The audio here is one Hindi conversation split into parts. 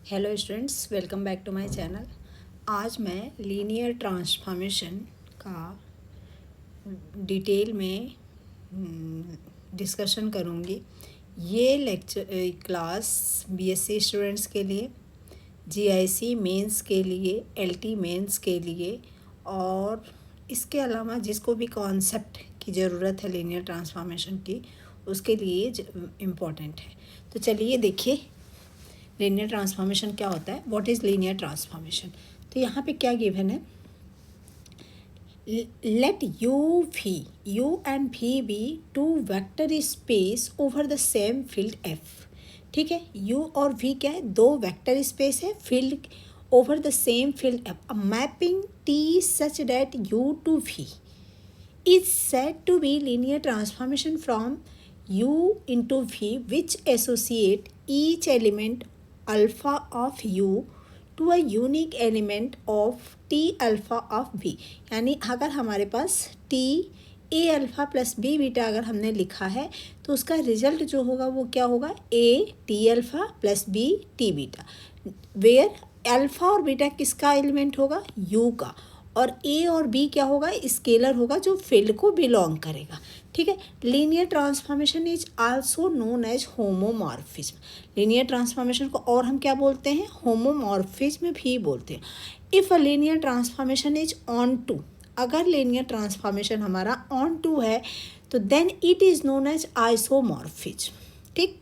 Hello students, welcome back to my channel. आज मैं लीनियर ट्रांसफॉर्मेशन का डिटेल में डिस्कशन करूँगी। ये लेक्चर क्लास बीएससी स्टूडेंट्स के लिए, जीआईसी मेंस के लिए, एलटी मेंस के लिए और इसके अलावा जिसको भी कॉन्सेप्ट की ज़रूरत है लीनियर ट्रांसफॉर्मेशन की, उसके लिए इम्पॉर्टेंट है। तो चलिए देखिए लीनियर ट्रांसफॉर्मेशन क्या होता है। What is linear transformation? तो यहाँ पे क्या गिवन है, let U and V be two vector space over the same field F. ठीक है, यू और वी क्या है, दो वेक्टर स्पेस है field over the same field F. Mapping T such that U to V is said to be linear transformation from u into v, which associate each element alpha of u to a unique element of t alpha of v। यानी अगर हमारे पास t a alpha plus b beta अगर हमने लिखा है तो उसका रिजल्ट जो होगा वो क्या होगा, a t alpha plus b t beta, where alpha और बीटा किसका एलिमेंट होगा, u का, और ए और बी क्या होगा, स्केलर होगा जो फील्ड को बिलोंग करेगा। ठीक है, linear transformation is also known as homomorphism. Linear transformation को और हम क्या बोलते हैं, होमोमॉर्फिज्म भी बोलते हैं। If a linear transformation is onto, अगर लीनियर ट्रांसफॉर्मेशन हमारा ऑन टू है तो then it is known as isomorphism. ठीक,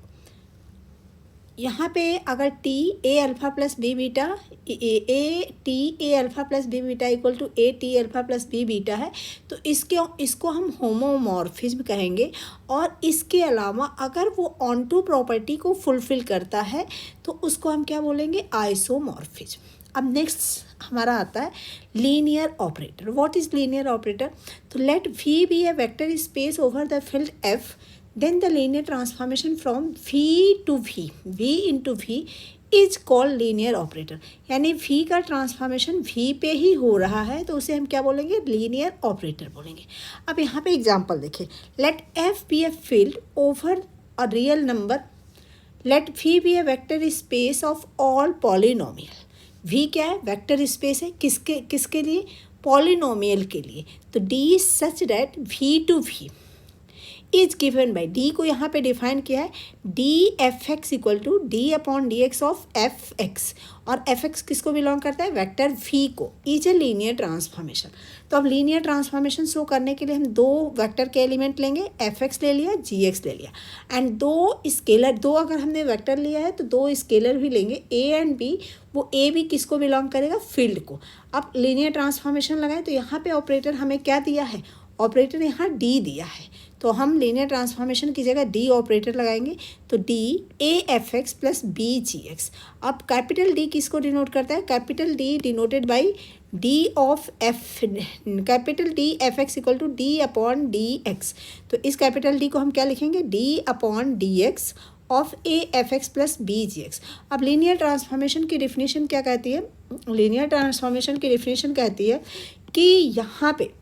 यहाँ पे अगर T A alpha plus B beta A alpha plus B beta equal to A T alpha plus B beta है तो इसको हम होमोमॉर्फिज्म कहेंगे। और इसके अलावा अगर वो ऑन टू प्रॉपर्टी को फुलफिल करता है तो उसको हम क्या बोलेंगे, आइसोमॉर्फिज्म। अब नेक्स्ट हमारा आता है linear operator. What is linear operator? तो let V be a vector space over the field F, then the linear transformation from v to v into v is called linear operator। यानी v का ट्रांसफॉर्मेशन v पे ही हो रहा है तो उसे हम क्या बोलेंगे, लीनियर ऑपरेटर बोलेंगे। अब यहाँ पे एग्जांपल देखिए, late f be a field over a real number, let v be a vector space of all polynomial। v क्या है, वेक्टर स्पेस है, किसके लिए, पॉलिनोमियल के लिए। तो d सच दैट v to v is given by, D को यहाँ पे डिफाइन किया है, D F X equal to D upon D x of F x, और एफ एक्स किसको बिलोंग करता है, वेक्टर वी को। Is a linear transformation. तो अब लीनियर ट्रांसफॉर्मेशन शो करने के लिए हम दो वेक्टर के एलिमेंट लेंगे, एफ एक्स ले लिया, जी एक्स ले लिया, एंड दो स्केलर, दो अगर हमने वेक्टर लिया है तो दो स्केलर भी लेंगे, ए एंड बी। वो ए भी किसको बिलोंग करेगा, फील्ड को। अब लीनियर ट्रांसफॉर्मेशन लगाएं तो यहाँ पे ऑपरेटर हमें क्या दिया है, ऑपरेटर यहाँ डी दिया है, तो हम लीनियर ट्रांसफॉर्मेशन की जगह डी ऑपरेटर लगाएंगे। तो D A F x plus B ji x. अब कैपिटल डी किसको डिनोट करता है, capital D denoted by D of F, capital D F X equal to D upon D X. तो इस कैपिटल डी को हम क्या लिखेंगे, D upon D x of A F x plus B ji x. अब लीनियर ट्रांसफॉर्मेशन की डिफिनीशन क्या कहती है, लीनियर ट्रांसफॉर्मेशन की डिफिनीशन कहती है कि यहाँ पे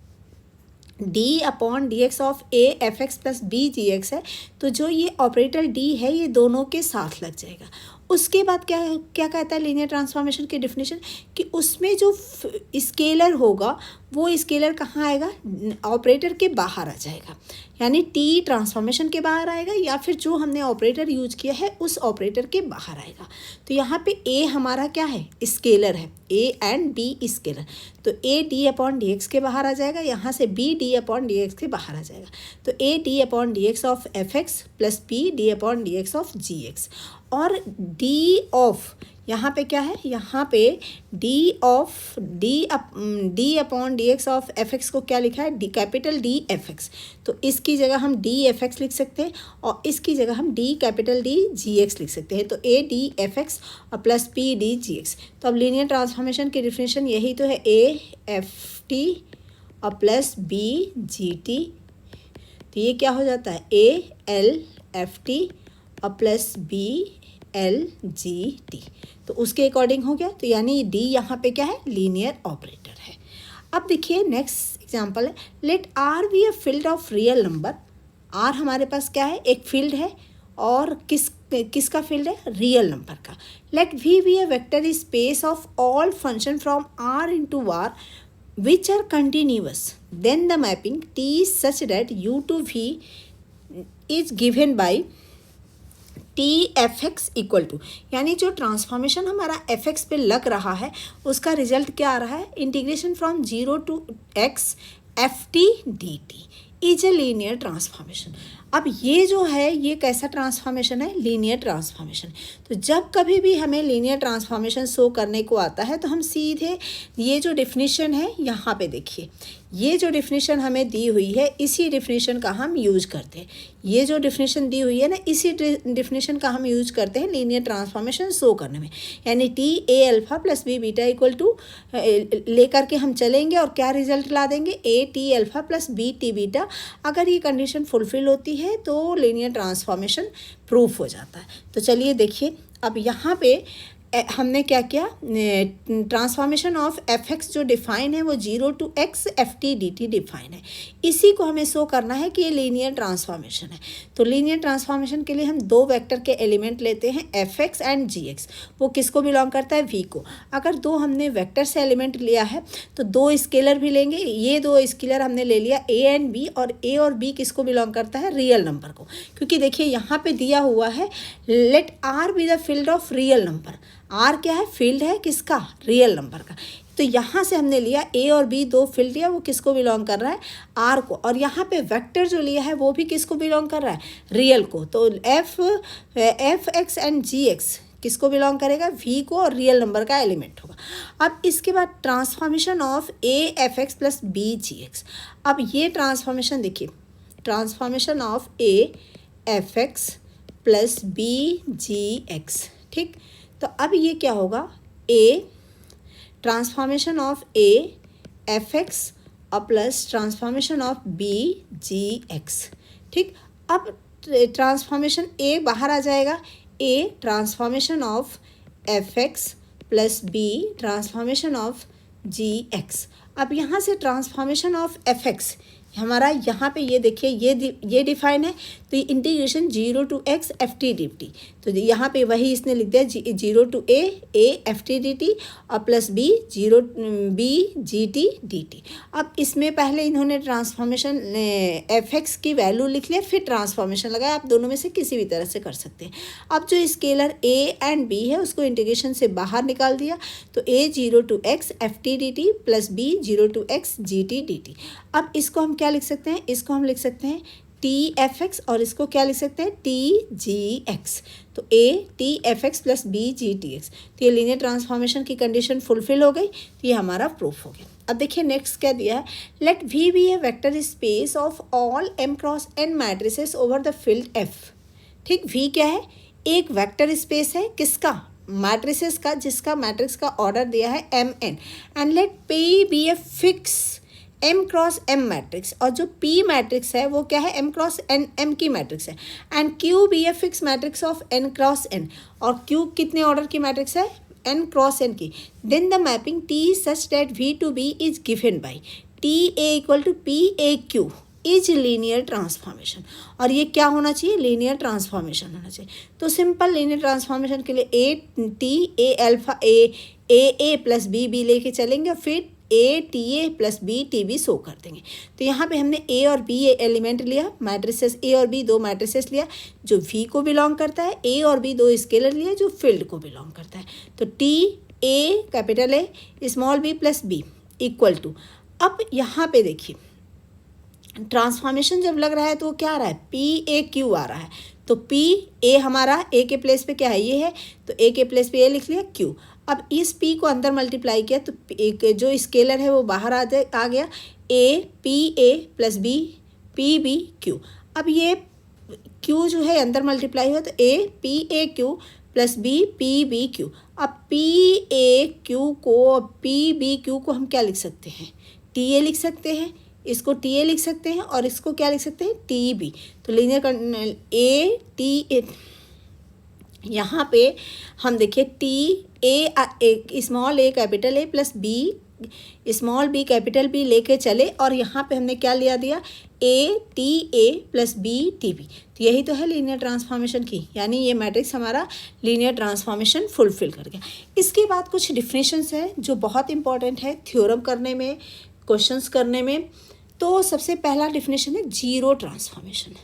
D upon D x of A F x plus B ji X है, तो जो ये ऑपरेटर डी है ये दोनों के साथ लग जाएगा। उसके बाद क्या क्या कहता है लीनियर ट्रांसफॉर्मेशन की डिफिनीशन, कि उसमें जो स्केलर होगा वो स्केलर कहाँ आएगा, ऑपरेटर के बाहर आ जाएगा। यानी टी ट्रांसफॉर्मेशन के बाहर आएगा या फिर जो हमने ऑपरेटर यूज किया है उस ऑपरेटर के बाहर आएगा। तो यहाँ पे ए हमारा क्या है, स्केलर है, ए एंड बी स्केलर। तो ए डी अपॉन डी एक्स के बाहर आ जाएगा, यहाँ से b d upon D x के बाहर आ जाएगा। तो ए d upon D x of F x plus b d upon D x of g x. और डी ऑफ यहाँ पे क्या है, यहाँ पे d of d upon D x of F x को क्या लिखा है, d capital D F x. तो इसकी जगह हम डी एफ एक्स लिख सकते हैं और इसकी जगह हम D capital D G X लिख सकते हैं। तो ए डी एफ एक्स और plus P D G x. तो अब लीनियर ट्रांसफॉर्मेशन की डिफिनेशन यही तो है, ए एफ टी और प्लस बी जी टी। तो ये क्या हो जाता है, ए एल एफ टी और plus B L G T. तो उसके अकॉर्डिंग हो गया। तो यानी डी यहाँ पे क्या है, लीनियर ऑपरेटर है। अब देखिए नेक्स्ट एग्जांपल है, let R be a field of real number. R हमारे पास क्या है, एक फील्ड है और किसका फील्ड है, रियल नंबर का। Let V be a vector space of all function from R into R which are continuous, then the mapping T is such that u to v is given by T F X equal to, यानी जो ट्रांसफॉर्मेशन हमारा एफ एक्स पे लग रहा है उसका रिजल्ट क्या आ रहा है, integration from zero to x F T D T is a linear transformation. अब ये जो है ये कैसा ट्रांसफॉर्मेशन है, लीनियर ट्रांसफॉर्मेशन। तो जब कभी भी हमें लीनियर ट्रांसफॉर्मेशन शो करने को आता है तो हम सीधे ये जो डिफिनीशन है यहाँ पे देखिए, ये जो डिफिनीशन हमें दी हुई है इसी डिफिनीशन का हम यूज करते हैं। ये जो डिफिनीशन दी हुई है ना, इसी डिफिनीशन का हम यूज करते हैं लीनियर ट्रांसफॉर्मेशन शो करने में। यानी T A alpha plus B beta equal to लेकर के हम चलेंगे और क्या रिजल्ट ला देंगे, A T alpha plus B T beta. अगर ये कंडीशन फुलफिल होती है तो लीनियर ट्रांसफॉर्मेशन प्रूफ हो जाता है। तो चलिए देखिए, अब यहाँ पे हमने क्या किया, ट्रांसफॉर्मेशन ऑफ एफ एक्स जो डिफाइन है वो zero to x F T D T define है, इसी को हमें शो करना है कि ये लीनियर ट्रांसफॉर्मेशन है। तो लीनियर ट्रांसफॉर्मेशन के लिए हम दो वेक्टर के एलिमेंट लेते हैं F X and G X. वो किसको बिलोंग करता है, वी को। अगर दो हमने वेक्टर से एलिमेंट लिया है तो दो स्केलर भी लेंगे। ये दो स्केलर हमने ले लिया ए एंड बी, और ए और बी किसको बिलोंग करता है, रियल नंबर को। क्योंकि देखिए यहाँ पे दिया हुआ है let R be the field of real number. R क्या है, फील्ड है किसका, रियल नंबर का। तो यहाँ से हमने लिया ए और बी, दो फील्ड लिया, वो किसको बिलोंग कर रहा है, आर को। और यहाँ पे वेक्टर जो लिया है वो भी किसको बिलोंग कर रहा है, रियल को। तो F X and G X किसको बिलोंग करेगा, वी को, और रियल नंबर का एलिमेंट होगा। अब इसके बाद transformation of A F x plus B ji x. अब ये ट्रांसफॉर्मेशन देखिए, transformation of A F x plus B ji x, ठीक। तो अब ये क्या होगा, a transformation of A F x और plus transformation of b ji x, ठीक। अब ट्रांसफॉर्मेशन ए बाहर आ जाएगा, a transformation of F x plus b transformation of g x. अब यहाँ से ट्रांसफॉर्मेशन ऑफ एफ एक्स हमारा यहाँ पे ये देखिए ये डिफाइन है, तो ये integration zero to x F T D t. तो यहाँ पे वही इसने लिख दिया zero to a F T D t और प्लस बी जीरो बी जी टी डी टी। अब इसमें पहले इन्होंने ट्रांसफॉर्मेशन एफ एक्स की वैल्यू लिख लिया, फिर ट्रांसफॉर्मेशन लगाया। आप दोनों में से किसी भी तरह से कर सकते हैं। अब जो स्केलर ए एंड बी है उसको इंटीग्रेशन से बाहर निकाल दिया, तो a zero to x F T D t plus b zero to x g t D t. अब इसको हम क्या लिख सकते हैं, इसको हम लिख सकते हैं टी एफ एक्स, और इसको क्या लिख सकते हैं, टी जी एक्स। तो a t F x plus B ji t x. तो ये लीनियर ट्रांसफॉर्मेशन की कंडीशन फुलफिल हो गई, तो ये हमारा प्रूफ हो गया। अब देखिए नेक्स्ट क्या दिया है, let V be a vector space of all M cross N matrices over the field F, ठीक। वी क्या है, एक वेक्टर स्पेस है किसका, मैट्रिसेस का, जिसका मैट्रिक्स का ऑर्डर दिया है M N. And let P be a fixed M cross M matrix, और जो पी मैट्रिक्स है वो क्या है, एम क्रॉस एन एम की मैट्रिक्स है। And Q be a fixed matrix of N cross N, और क्यू कितने ऑर्डर की मैट्रिक्स है, एन क्रॉस एन की। Then the mapping T such that V to B is given by T A equal to P A Q is linear transformation. और ये क्या होना चाहिए, लीनियर ट्रांसफॉर्मेशन होना चाहिए। तो सिंपल लीनियर ट्रांसफॉर्मेशन के लिए A T A alpha A plus B लेके चलेंगे, और फिर A T A plus B T B show कर देंगे। तो यहाँ पे हमने ए और बी एलिमेंट लिया, मैट्रिसेस ए और बी दो मैट्रिसेस लिया जो वी को बिलोंग करता है, ए और बी दो स्केलर लिया जो फील्ड को बिलोंग करता है। तो T A capital A small B plus B equal to, अब यहाँ पे देखिए ट्रांसफॉर्मेशन जब लग रहा है तो वो क्या आ रहा है, पी ए क्यू आ रहा है। तो पी ए हमारा ए के प्लेस पे क्या है, ये है, तो ए के प्लेस पे ए लिख लिया क्यू। अब इस p को अंदर मल्टीप्लाई किया तो एक जो स्केलर है वो बाहर आ गया, a p a plus B p b q। अब ये q जो है अंदर मल्टीप्लाई हुआ तो a p a q plus b p b q। अब p a q को p b q को हम क्या लिख सकते हैं, t a लिख सकते हैं, इसको टी ए लिख सकते हैं, और इसको क्या लिख सकते हैं, टी बी। तो लीनियर ए टी ए, यहाँ पे हम देखिए T A small A capital A plus B small B capital B लेके चले और यहाँ पे हमने क्या लिया दिया, A T A plus B T B. तो यही तो है लीनियर ट्रांसफॉर्मेशन की, यानी ये मैट्रिक्स हमारा लीनियर ट्रांसफॉर्मेशन फुलफिल कर गया। इसके बाद कुछ डिफिनेशंस है जो बहुत इंपॉर्टेंट है थ्योरम करने में, क्वेश्चंस करने में। तो सबसे पहला डिफिनेशन है जीरो ट्रांसफॉर्मेशन।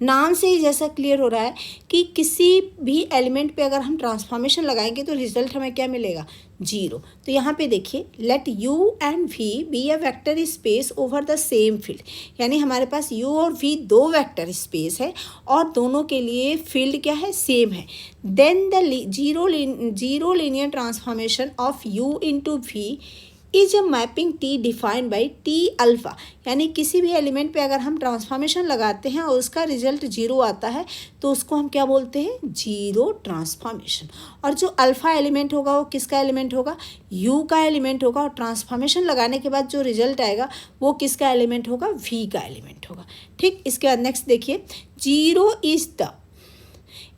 नाम से ही जैसा क्लियर हो रहा है कि किसी भी एलिमेंट पे अगर हम ट्रांसफॉर्मेशन लगाएंगे तो रिजल्ट हमें क्या मिलेगा, जीरो। तो यहाँ पे देखिए, let U and V be a vector space over the same field, यानी हमारे पास यू और वी दो वेक्टर स्पेस है और दोनों के लिए फील्ड क्या है, सेम है। Then the zero linear transformation of U into V is a mapping T defined by T alpha, यानी किसी भी एलिमेंट पे अगर हम ट्रांसफॉर्मेशन लगाते हैं और उसका रिजल्ट जीरो आता है तो उसको हम क्या बोलते हैं, जीरो ट्रांसफॉर्मेशन। और जो अल्फ़ा एलिमेंट होगा वो किसका एलिमेंट होगा, यू का एलिमेंट होगा, और ट्रांसफॉर्मेशन लगाने के बाद जो रिजल्ट आएगा वो किसका एलिमेंट होगा, वी का एलिमेंट होगा। ठीक, इसके बाद नेक्स्ट देखिए, zero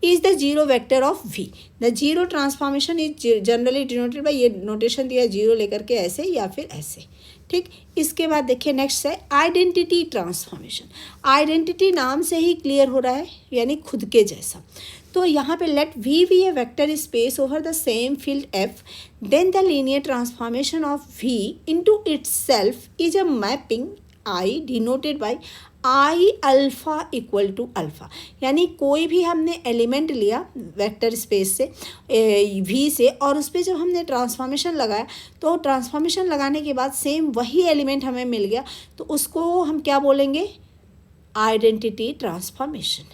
is the zero vector of V. The zero transformation is generally denoted by, ये नोटेशन दिया जीरो लेकर के ऐसे या फिर ऐसे। ठीक, इसके बाद देखिए नेक्स्ट है आइडेंटिटी ट्रांसफॉर्मेशन। आइडेंटिटी नाम से ही क्लियर हो रहा है, यानी खुद के जैसा। तो यहाँ पे late V be a vector space over the same field F, then the linear transformation of V into itself is a mapping I denoted by I alpha equal to alpha, यानी कोई भी हमने एलिमेंट लिया वेक्टर स्पेस से वी से और उस पर जब हमने ट्रांसफॉर्मेशन लगाया तो ट्रांसफॉर्मेशन लगाने के बाद सेम वही एलिमेंट हमें मिल गया तो उसको हम क्या बोलेंगे, आइडेंटिटी ट्रांसफॉर्मेशन।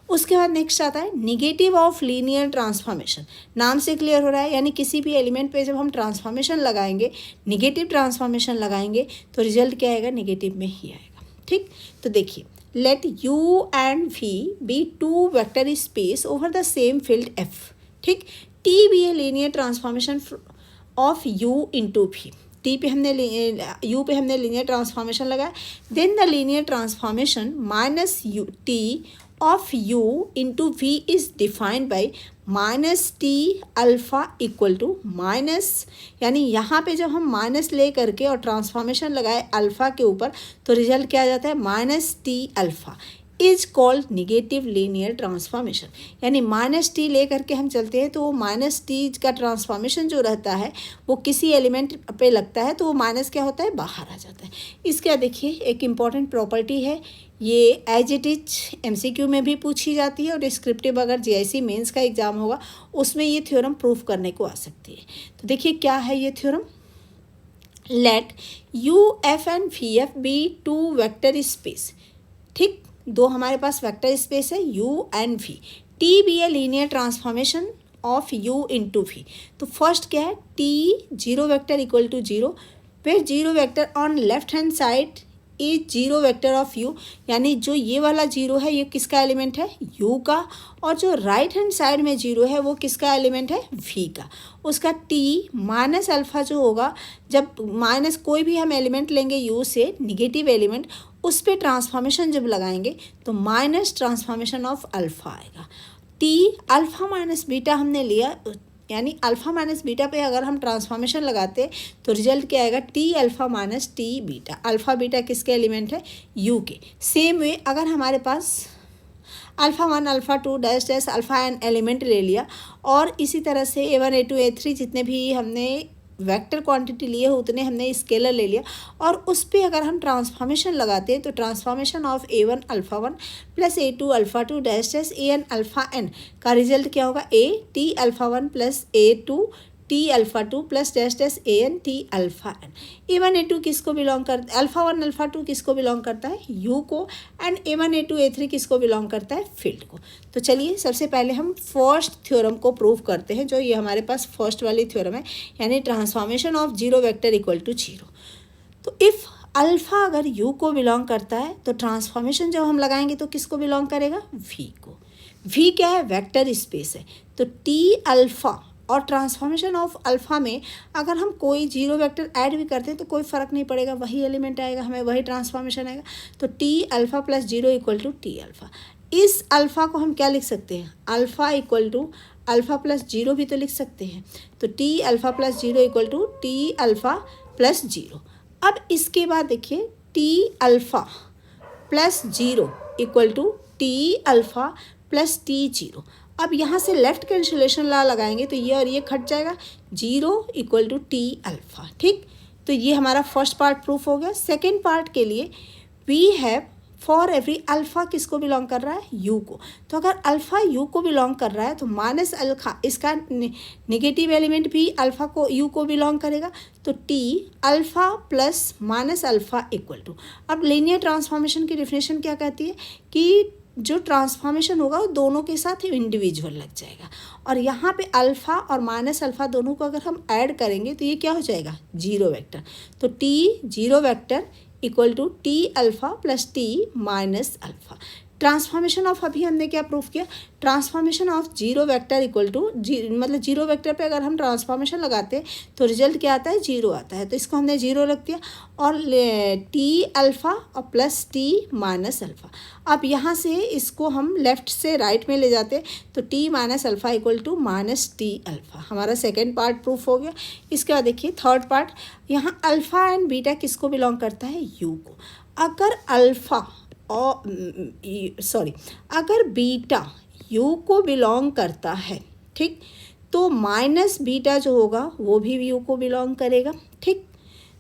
उसके बाद नेक्स्ट आता है निगेटिव ऑफ लीनियर ट्रांसफॉर्मेशन। नाम से क्लियर हो रहा है, यानी किसी भी एलिमेंट पे जब हम ट्रांसफॉर्मेशन लगाएंगे, निगेटिव ट्रांसफॉर्मेशन लगाएंगे तो रिजल्ट क्या आएगा, निगेटिव में ही आएगा। ठीक, तो देखिए, let U and V be two vector space over the same field F. ठीक, T be a linear transformation of U into V. T पे हमने यू पे हमने लीनियर ट्रांसफॉर्मेशन लगाया, then the linear transformation minus U T of U into V is defined by minus T alpha equal to minus, यानी यहाँ पे जब हम माइनस ले करके और ट्रांसफॉर्मेशन लगाए अल्फ़ा के ऊपर तो रिजल्ट क्या आ जाता है, minus T alpha is called negative linear transformation. यानी माइनस टी ले करके हम चलते हैं तो वो माइनस टी का ट्रांसफॉर्मेशन जो रहता है वो किसी एलिमेंट पे लगता है तो वो माइनस क्या होता है, बाहर आ जाता है। इसका देखिए एक इम्पॉर्टेंट प्रॉपर्टी है, ये एज इट इज एमसीक्यू में भी पूछी जाती है और डिस्क्रिप्टिव अगर जीआईसी मेंस का एग्जाम होगा उसमें ये थ्योरम प्रूफ करने को आ सकती है। तो देखिए क्या है ये theorem, let U F and V F be two vector space. ठीक, दो हमारे पास वेक्टर स्पेस है U and V, T be a linear transformation of U into V. तो फर्स्ट क्या है, T zero vector equal to zero, फिर zero vector on left hand side is zero vector of U, यानी जो ये वाला जीरो है ये किसका एलिमेंट है, यू का, और जो राइट हैंड साइड में जीरो है वो किसका एलिमेंट है, वी का। उसका टी माइनस अल्फ़ा जो होगा, जब माइनस कोई भी हम एलिमेंट लेंगे यू से निगेटिव एलिमेंट, उस पर ट्रांसफॉर्मेशन जब लगाएंगे तो माइनस ट्रांसफॉर्मेशन ऑफ अल्फ़ा आएगा। टी अल्फ़ा माइनस बीटा हमने लिया, यानी अल्फ़ा माइनस बीटा पे अगर हम ट्रांसफॉर्मेशन लगाते तो रिजल्ट क्या आएगा, T alpha minus T beta. Alpha beta किसके एलिमेंट है, यू के। सेम वे अगर हमारे पास alpha one alpha two dash dash alpha n element ले लिया और इसी तरह से A1 A2 A3 जितने भी हमने वेक्टर क्वांटिटी लिए हो उतने हमने स्केलर ले लिया और उस पर अगर हम ट्रांसफॉर्मेशन लगाते हैं तो transformation of A1 alpha one plus A2 alpha two dash dash AN alpha N का रिजल्ट क्या होगा, A T alpha one plus A2 T alpha two plus dash dash AN T alpha N. A1 A2 किसको बिलोंग करता है, अल्फ़ा वन अल्फ़ा टू किसको बिलोंग करता है, यू को, एंड A1 A2 A3 किसको बिलोंग करता है, फील्ड को। तो चलिए सबसे पहले हम फर्स्ट थ्योरम को प्रूव करते हैं, जो ये हमारे पास फर्स्ट वाली थ्योरम है, यानी transformation of zero vector equal to zero. तो इफ़ अल्फ़ा अगर यू को बिलोंग करता है तो ट्रांसफॉर्मेशन जब हम लगाएंगे तो किसको बिलोंग करेगा, वी को। वी क्या है, वेक्टर स्पेस है, तो टी अल्फ़ा और ट्रांसफॉर्मेशन ऑफ अल्फ़ा में अगर हम कोई जीरो वेक्टर ऐड भी करते हैं तो कोई फ़र्क नहीं पड़ेगा, वही एलिमेंट आएगा, हमें वही ट्रांसफॉर्मेशन आएगा। तो T alpha plus zero equal to T alpha. इस अल्फ़ा को हम क्या लिख सकते हैं, alpha equal to alpha plus zero भी तो लिख सकते हैं। तो T alpha plus zero equal to T alpha plus zero. अब इसके बाद देखिए T alpha plus zero equal to T alpha plus T zero. अब यहाँ से लेफ्ट कैंसिलेशन लॉ लगाएंगे तो ये और ये कट जाएगा, zero equal to T alpha. ठीक, तो ये हमारा फर्स्ट पार्ट प्रूफ हो गया। सेकेंड पार्ट के लिए we have for every alpha किसको बिलोंग कर रहा है, यू को। तो अगर अल्फ़ा यू को बिलोंग कर रहा है तो माइनस अल्फा इसका नेगेटिव एलिमेंट भी अल्फ़ा को यू को बिलोंग करेगा। तो T alpha plus minus alpha equal to, अब लीनियर ट्रांसफॉर्मेशन की डेफिनेशन क्या कहती है कि जो ट्रांसफॉर्मेशन होगा वो दोनों के साथ इंडिविजुअल लग जाएगा। और यहाँ पे अल्फ़ा और माइनस अल्फ़ा दोनों को अगर हम ऐड करेंगे तो ये क्या हो जाएगा, जीरो वेक्टर। तो T zero vector equal to T alpha plus T minus alpha. Transformation of अभी हमने क्या प्रूफ किया, transformation of zero vector equal to मतलब जीरो वेक्टर पे अगर हम ट्रांसफॉर्मेशन लगाते हैं तो रिजल्ट क्या आता है, जीरो आता है। तो इसको हमने जीरो रख दिया और टी अल्फ़ा और प्लस टी माइनस अल्फ़ा। अब यहाँ से इसको हम लेफ़्ट से राइट में ले जाते तो T minus alpha equal to minus T alpha. हमारा सेकेंड पार्ट प्रूफ हो गया। इसके बाद देखिए थर्ड पार्ट, यहाँ अल्फ़ा एंड बीटा किसको बिलोंग करता है, यू को। अगर अल्फ़ा और अगर बीटा यू को बिलोंग करता है, ठीक, तो माइनस बीटा जो होगा वो भी यू को बिलोंग करेगा। ठीक,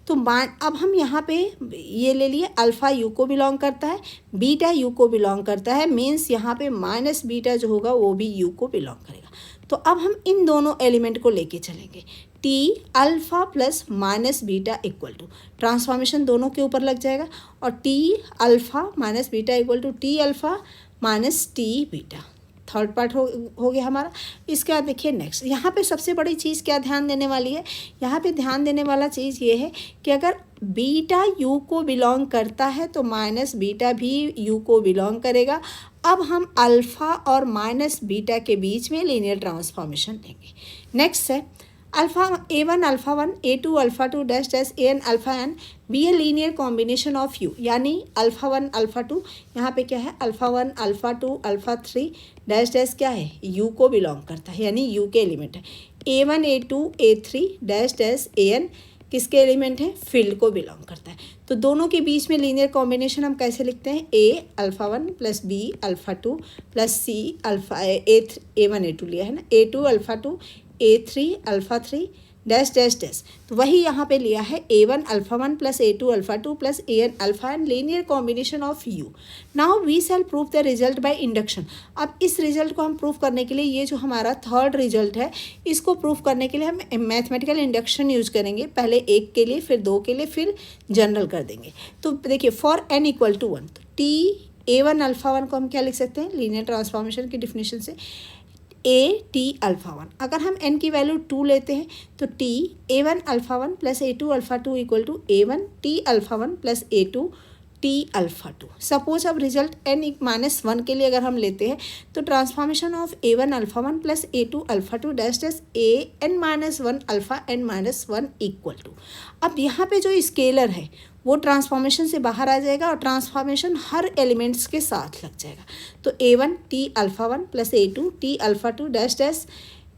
तो अब हम यहाँ पे ये ले लिए अल्फ़ा यू को बिलोंग करता है, बीटा यू को बिलोंग करता है, मीन्स यहाँ पे माइनस बीटा जो होगा वो भी यू को बिलोंग करेगा। तो अब हम इन दोनों एलिमेंट को लेके चलेंगे, T alpha plus minus beta equal to, transformation दोनों के ऊपर लग जाएगा और T alpha minus beta equal to T alpha minus T beta. Third part हो गया हमारा। इसके बाद देखिए नेक्स्ट, यहाँ पे सबसे बड़ी चीज़ क्या ध्यान देने वाली है, यहाँ पे ध्यान देने वाला चीज़ ये है कि अगर बीटा यू को बिलोंग करता है तो माइनस बीटा भी यू को बिलोंग करेगा। अब हम अल्फ़ा और माइनस बीटा के बीच में लीनियर ट्रांसफॉर्मेशन लेंगे। नेक्स्ट है alpha A1 alpha 1 A2 alpha 2 dash dash AN alpha n be a linear combination of U, यानी अल्फ़ा 1 अल्फ़ा 2, यहाँ पे क्या है alpha 1 alpha 2 alpha 3 dash dash क्या है, यू को बिलोंग करता है, यानी यू के एलिमेंट है। A1 A2 A3 dash dash AN किसके एलिमेंट है, फील्ड को बिलोंग करता है। तो दोनों के बीच में लीनियर कॉम्बिनेशन हम कैसे लिखते हैं, a alpha 1 plus b alpha 2 plus c alpha A1 A2 लिया है ना, A2 alpha 2 A3 alpha 3 dash dash dash. तो वही यहाँ पे लिया है A1 alpha 1 plus A2 alpha 2 plus AN alpha n linear combination of U. Now we shall prove the result by induction. अब इस रिजल्ट को हम प्रूव करने के लिए, ये जो हमारा थर्ड रिजल्ट है, इसको प्रूव करने के लिए हम मैथमेटिकल इंडक्शन यूज करेंगे। पहले एक के लिए, फिर दो के लिए, फिर जनरल कर देंगे। तो देखिए फॉर n इक्वल टू 1, तो टी A1 अल्फ़ा 1 को हम क्या लिख सकते हैं, लीनियर ट्रांसफॉर्मेशन की डिफिनेशन से ए टी अल्फ़ा 1। अगर हम n की वैल्यू 2 लेते हैं तो T A1 alpha 1 plus A2 alpha 2 equal to A1 T alpha 1 plus A2 T alpha 2। Suppose अब रिजल्ट n माइनस 1 के लिए अगर हम लेते हैं तो transformation of A1 alpha 1 plus A2 alpha 2 dash dash AN minus 1 alpha n minus 1 equal to. अब यहाँ पे जो स्केलर है वो ट्रांसफॉर्मेशन से बाहर आ जाएगा और ट्रांसफॉर्मेशन हर एलिमेंट्स के साथ लग जाएगा। तो A1 T alpha 1 plus A2 T alpha 2 dash dash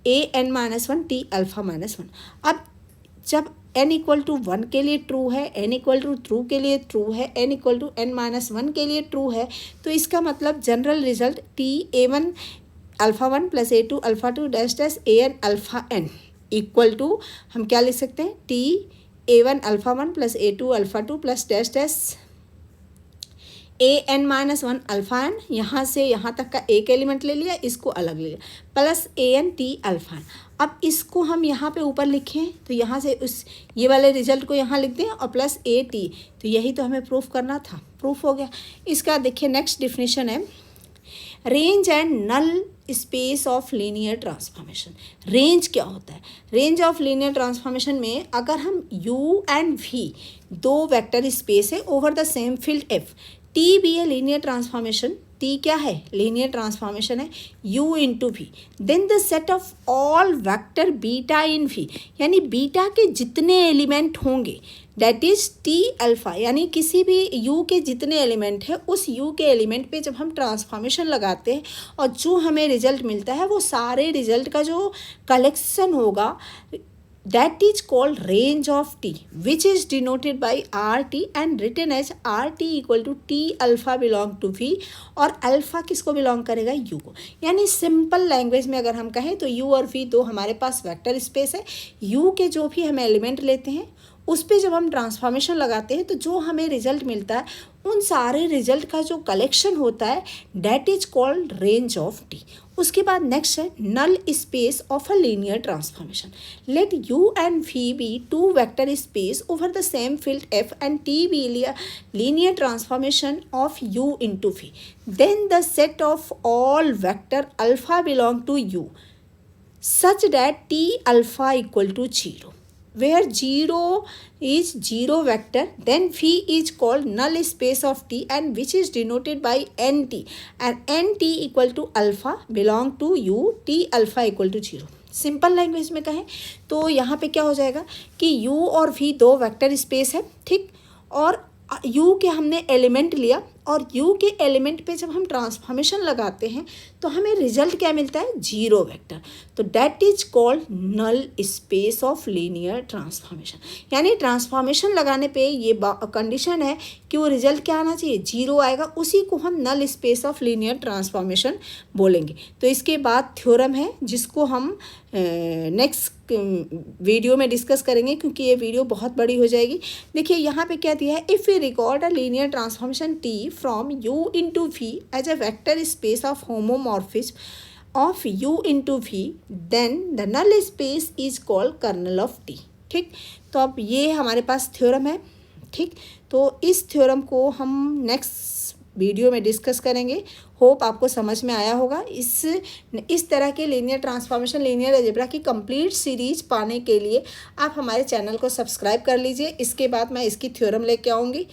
AN minus 1 T alpha minus 1। अब जब n इक्वल टू 1 के लिए ट्रू है, n इक्वल टू ट्रू के लिए ट्रू है, n equal to n minus 1 के लिए ट्रू है, तो इसका मतलब general result T A1 alpha 1 plus A2 alpha 2 dash dash AN alpha n equal to हम क्या लिख सकते हैं, T A1 alpha 1 plus A2 alpha 2 plus dash dash AN minus 1 alpha n, यहाँ से यहाँ तक का एक एलिमेंट ले लिया, इसको अलग ले लिया, plus AN T alpha n। अब इसको हम यहाँ पे ऊपर लिखें तो यहाँ से उस ये वाले रिजल्ट को यहाँ लिख दें और प्लस AT, तो यही तो हमें प्रूफ करना था, प्रूफ हो गया। इसका देखिए नेक्स्ट डिफिनेशन है range and null space of linear transformation. Range क्या होता है, रेंज ऑफ लीनियर ट्रांसफॉर्मेशन में अगर हम u एंड v दो वेक्टर स्पेस है over the same field f, T be a linear transformation T क्या है, लीनियर ट्रांसफॉर्मेशन है u into V, then the set of all vector beta in V, यानी बीटा के जितने एलिमेंट होंगे दैट इज टी अल्फा, यानी किसी भी u के जितने एलिमेंट है उस u के एलिमेंट पे जब हम ट्रांसफॉर्मेशन लगाते हैं और जो हमें रिजल्ट मिलता है वो सारे रिजल्ट का जो कलेक्शन होगा that is called range of t, which is denoted by rt and written as rt equal to t alpha belong to v, और अल्फ़ा किसको बिलोंग करेगा, u को। यानी सिंपल लैंग्वेज में अगर हम कहें तो u और v दो हमारे पास वेक्टर स्पेस है, u के जो भी हमें एलिमेंट लेते हैं उस पर जब हम ट्रांसफॉर्मेशन लगाते हैं तो जो हमें रिजल्ट मिलता है उन सारे रिजल्ट का जो कलेक्शन होता है that is called range of T. उसके बाद नेक्स्ट है null space of a linear transformation. Let U and V be two vector space over the same field F and T be linear transformation of U into V, then the set of all vector alpha belong to U such that t alpha equal to 0, where 0 is 0 vector, then v is called null space of t and which is denoted by nt, and nt equal to alpha belong to u, t alpha equal to 0। Simple language में कहें तो यहाँ पे क्या हो जाएगा कि u और v दो वेक्टर स्पेस है, ठीक, और u के हमने एलिमेंट लिया और u के एलिमेंट पे जब हम ट्रांसफॉर्मेशन लगाते हैं तो हमें रिजल्ट क्या मिलता है, 0 वेक्टर, तो that is called null space of linear transformation. यानी ट्रांसफॉर्मेशन लगाने पे ये कंडीशन है कि वो रिजल्ट क्या आना चाहिए, 0 आएगा, उसी को हम null space of linear transformation बोलेंगे। तो इसके बाद थ्योरम है जिसको हम नेक्स्ट वीडियो में डिस्कस करेंगे क्योंकि ये वीडियो बहुत बड़ी हो जाएगी। देखिए यहाँ पे क्या दिया है, if we record a linear transformation T from u into v as a vector space of homomorphism of u into v, then the null space is called kernel of t। ठीक, तो अब ये हमारे पास थ्योरम है, ठीक, तो इस थ्योरम को हम नेक्स्ट वीडियो में डिस्कस करेंगे। होप आपको समझ में आया होगा। इस तरह के लीनियर ट्रांसफॉर्मेशन, लीनियर अलजेब्रा की कंप्लीट सीरीज पाने के लिए आप हमारे चैनल को सब्सक्राइब कर लीजिए। इसके बाद मैं इसकी थ्योरम लेके आऊँगी।